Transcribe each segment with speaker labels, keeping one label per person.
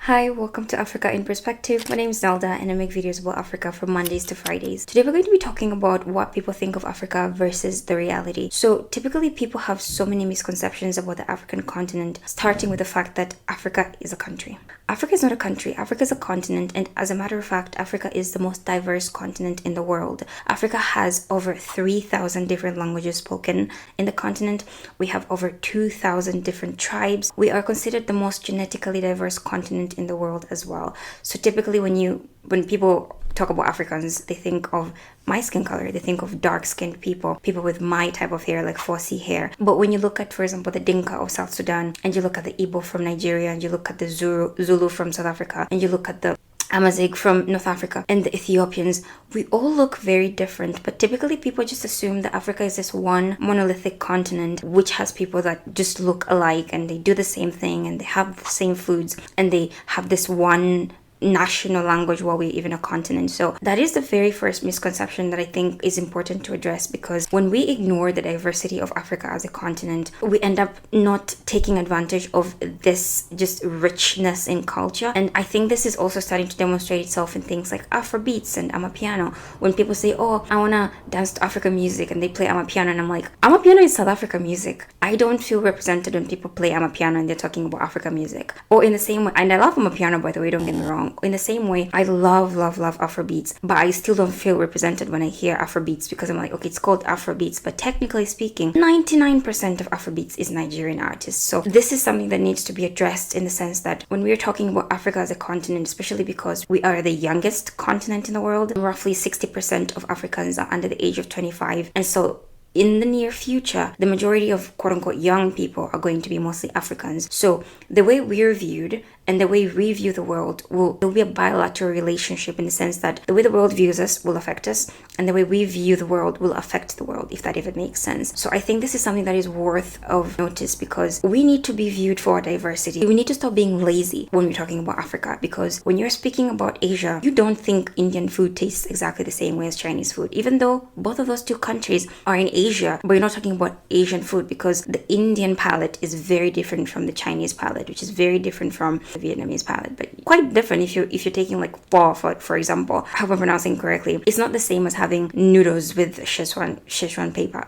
Speaker 1: Hi, welcome to Africa in Perspective. My name is Zelda and I make videos about Africa from Mondays to Fridays. Today we're going to be talking about what people think of Africa versus the reality. So typically people have so many misconceptions about the African continent, starting with the fact that Africa is a country. Africa is not a country, Africa is a continent, and as a matter of fact, Africa is the most diverse continent in the world. Africa has over 3,000 different languages spoken in the continent. We have over 2,000 different tribes. We are considered the most genetically diverse continent in the world as well. So typically when people talk about Africans, they think of my skin color, they think of dark-skinned people with my type of hair, like Fossy hair. But when you look at, for example, the Dinka of South Sudan, and you look at the Igbo from Nigeria, and you look at the Zulu from South Africa, and you look at the Amazigh from North Africa, and the Ethiopians, we all look very different. But typically people just assume that Africa is this one monolithic continent which has people that just look alike and they do the same thing and they have the same foods and they have this one national language while we're even a continent. So that is the very first misconception that I think is important to address, because when we ignore the diversity of Africa as a continent, we end up not taking advantage of this just richness in culture. And I think this is also starting to demonstrate itself in things like Afrobeats and Amapiano. When people say, oh, I wanna dance to African music, and they play Amapiano, and I'm like, Amapiano is South African music. I don't feel represented when people play Amapiano and they're talking about African music. Or in the same way, and I love Amapiano, by the way, don't get me wrong. In the same way, I love Afrobeats, but I still don't feel represented when I hear Afrobeats, because I'm like, okay, it's called Afrobeats, but technically speaking, 99% of Afrobeats is Nigerian artists. So this is something that needs to be addressed, in the sense that when we're talking about Africa as a continent, especially because we are the youngest continent in the world, roughly 60% of Africans are under the age of 25, and so in the near future, the majority of quote-unquote young people are going to be mostly Africans. So the way we're viewed and the way we view the world there'll be a bilateral relationship, in the sense that the way the world views us will affect us, and the way we view the world will affect the world, if that even makes sense. So I think this is something that is worth of notice, because we need to be viewed for our diversity. We need to stop being lazy when we're talking about Africa, because when you're speaking about Asia, you don't think Indian food tastes exactly the same way as Chinese food, even though both of those two countries are in Asia, but you're not talking about Asian food, because the Indian palate is very different from the Chinese palate, which is very different from the Vietnamese palate, but quite different if you're taking like pho, for example. I hope I'm pronouncing correctly. It's not the same as having noodles with Szechuan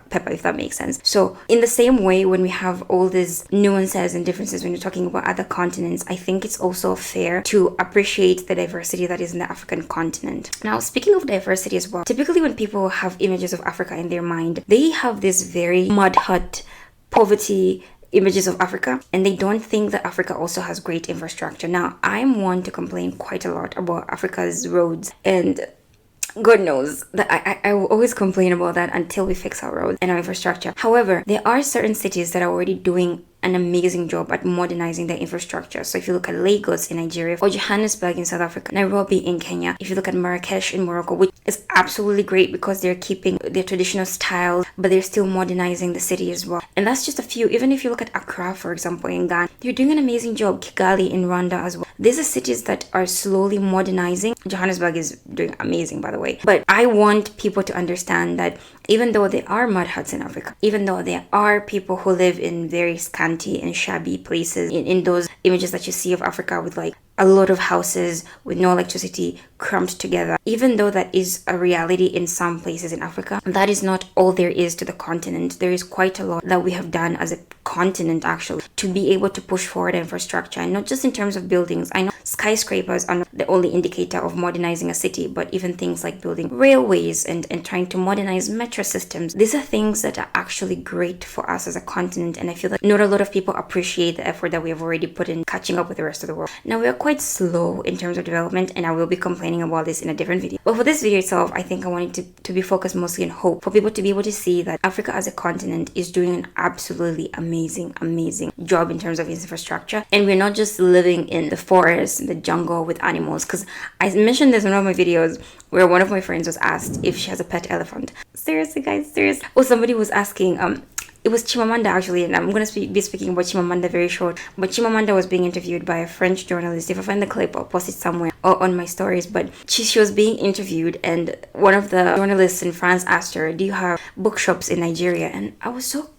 Speaker 1: pepper, if that makes sense. So in the same way, when we have all these nuances and differences when you're talking about other continents, I think it's also fair to appreciate the diversity that is in the African continent. Now, speaking of diversity as well, typically when people have images of Africa in their mind, they have this very mud hut, poverty images of Africa, and they don't think that Africa also has great infrastructure. Now, I'm one to complain quite a lot about Africa's roads, and God knows that I will always complain about that until we fix our roads and our infrastructure. However, there are certain cities that are already doing an amazing job at modernizing their infrastructure. So if you look at Lagos in Nigeria, or Johannesburg in South Africa, Nairobi in Kenya, if you look at Marrakesh in Morocco, which is absolutely great because they're keeping their traditional styles, but they're still modernizing the city as well. And that's just a few. Even if you look at Accra, for example, in Ghana, they're doing an amazing job. Kigali in Rwanda as well. These are cities that are slowly modernizing. Johannesburg is doing amazing, by the way. But I want people to understand that even though there are mud huts in Africa, even though there are people who live in very scanty and shabby places, in those images that you see of Africa with like a lot of houses with no electricity cramped together, even though that is a reality in some places in Africa, that is not all there is to the continent. There is quite a lot that we have done as a continent, actually, to be able to push forward infrastructure, and not just in terms of buildings. I know skyscrapers are not the only indicator of modernizing a city, but even things like building railways and trying to modernize metro systems. These are things that are actually great for us as a continent, and I feel like not a lot of people appreciate the effort that we have already put in catching up with the rest of the world. Now, we are quite slow in terms of development, and I will be complaining about this in a different video. But for this video itself, I think I wanted to be focused mostly on hope, for people to be able to see that Africa as a continent is doing an absolutely amazing job in terms of its infrastructure, and we're not just living in the forest and the jungle with animals. Because I mentioned this in one of my videos where one of my friends was asked if she has a pet elephant. Seriously, guys, seriously. Oh, somebody was asking it was Chimamanda, actually, and I'm going to be speaking about Chimamanda very short. But Chimamanda was being interviewed by a French journalist. If I find the clip, I'll post it somewhere or on my stories. But she was being interviewed, and one of the journalists in France asked her, do you have bookshops in Nigeria? And I was so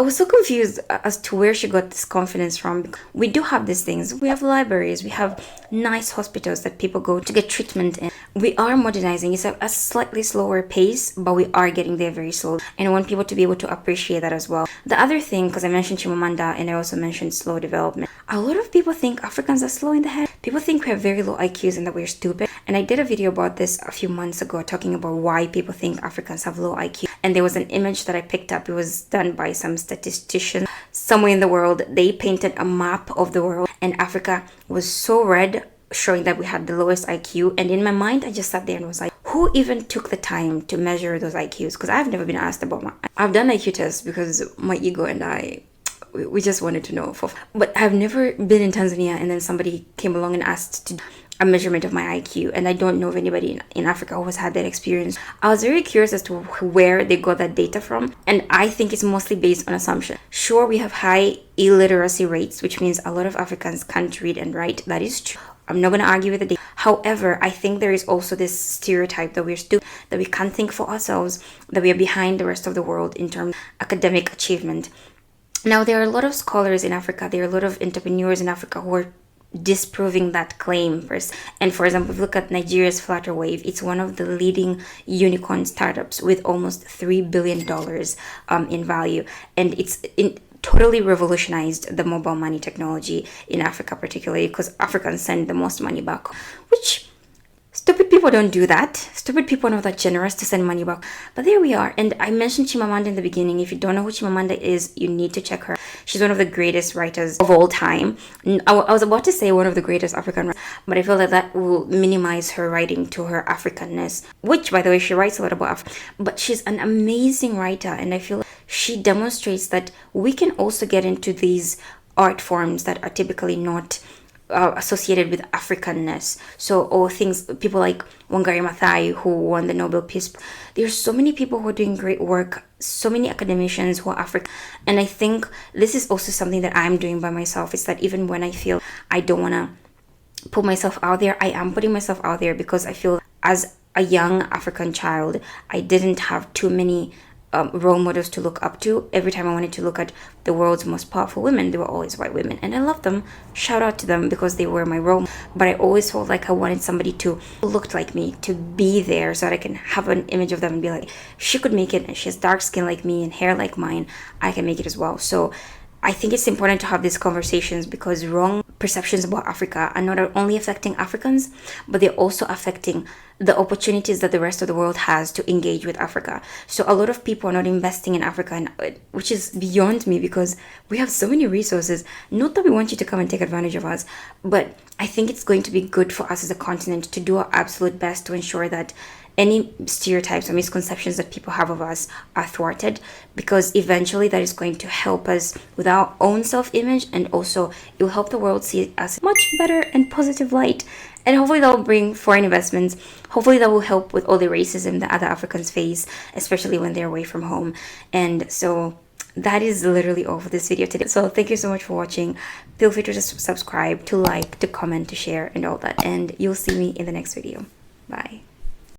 Speaker 1: I was so confused as to where she got this confidence from. We do have these things. We have libraries, we have nice hospitals that people go to get treatment in. We are modernizing. It's a slightly slower pace, but we are getting there very slowly. And I want people to be able to appreciate that as well. The other thing, because I mentioned Chimamanda and I also mentioned slow development, a lot of people think Africans are slow in the head. People think we have very low IQs and that we're stupid. And I did a video about this a few months ago talking about why people think Africans have low IQ. And there was an image that I picked up. It was done by some statistician somewhere in the world. They painted a map of the world and Africa was so red, showing that we had the lowest IQ. And in my mind, I just sat there and was like, who even took the time to measure those IQs? Because I've never been asked about I've done IQ tests because my ego and we just wanted to know. But I've never been in Tanzania and then somebody came along and asked to a measurement of my IQ, and I don't know of anybody in Africa who has had that experience. I was very curious as to where they got that data from, and I think it's mostly based on assumption. Sure, we have high illiteracy rates, which means a lot of Africans can't read and write. That is true. I'm not going to argue with the data. However, I think there is also this stereotype that we're stupid, that we can't think for ourselves, that we are behind the rest of the world in terms of academic achievement. Now, there are a lot of scholars in Africa, there are a lot of entrepreneurs in Africa who are disproving that claim first. And for example, if you look at Nigeria's Flutterwave, it's one of the leading unicorn startups with almost $3 billion in value. And it's totally revolutionized the mobile money technology in Africa, particularly because Africans send the most money back, which stupid people don't do that. Stupid people are not that generous to send money back. But there we are. And I mentioned Chimamanda in the beginning. If you don't know who Chimamanda is, you need to check her. She's one of the greatest writers of all time. I was about to say one of the greatest African writers, but I feel that that will minimize her writing to her Africanness, which, by the way, she writes a lot about Africa. But she's an amazing writer, and I feel like she demonstrates that we can also get into these art forms that are typically not associated with Africanness. So, or things, people like Wangari Maathai, who won the Nobel Peace Prize. There's so many people who are doing great work, so many academicians who are African. And I think this is also something that I'm doing by myself, is that even when I feel I don't want to put myself out there, I am putting myself out there because I feel as a young African child, I didn't have too many role models to look up to. Every time I wanted to look at the world's most powerful women, they were always white women, and I love them. Shout out to them because they were my role. But I always felt like I wanted somebody to look like me, to be there, so that I can have an image of them and be like, she could make it, and she has dark skin like me and hair like mine, I can make it as well. So I think it's important to have these conversations because wrong perceptions about Africa are not only affecting Africans, but they're also affecting the opportunities that the rest of the world has to engage with Africa. So a lot of people are not investing in Africa, which is beyond me because we have so many resources. Not that we want you to come and take advantage of us, but I think it's going to be good for us as a continent to do our absolute best to ensure that any stereotypes or misconceptions that people have of us are thwarted, because eventually that is going to help us with our own self-image, and also it will help the world see us in a much better and positive light. And hopefully that will bring foreign investments. Hopefully that will help with all the racism that other Africans face, especially when they're away from home. And so that is literally all for this video today. So thank you so much for watching. Feel free to just subscribe, to like, to comment, to share, and all that. And you'll see me in the next video. Bye.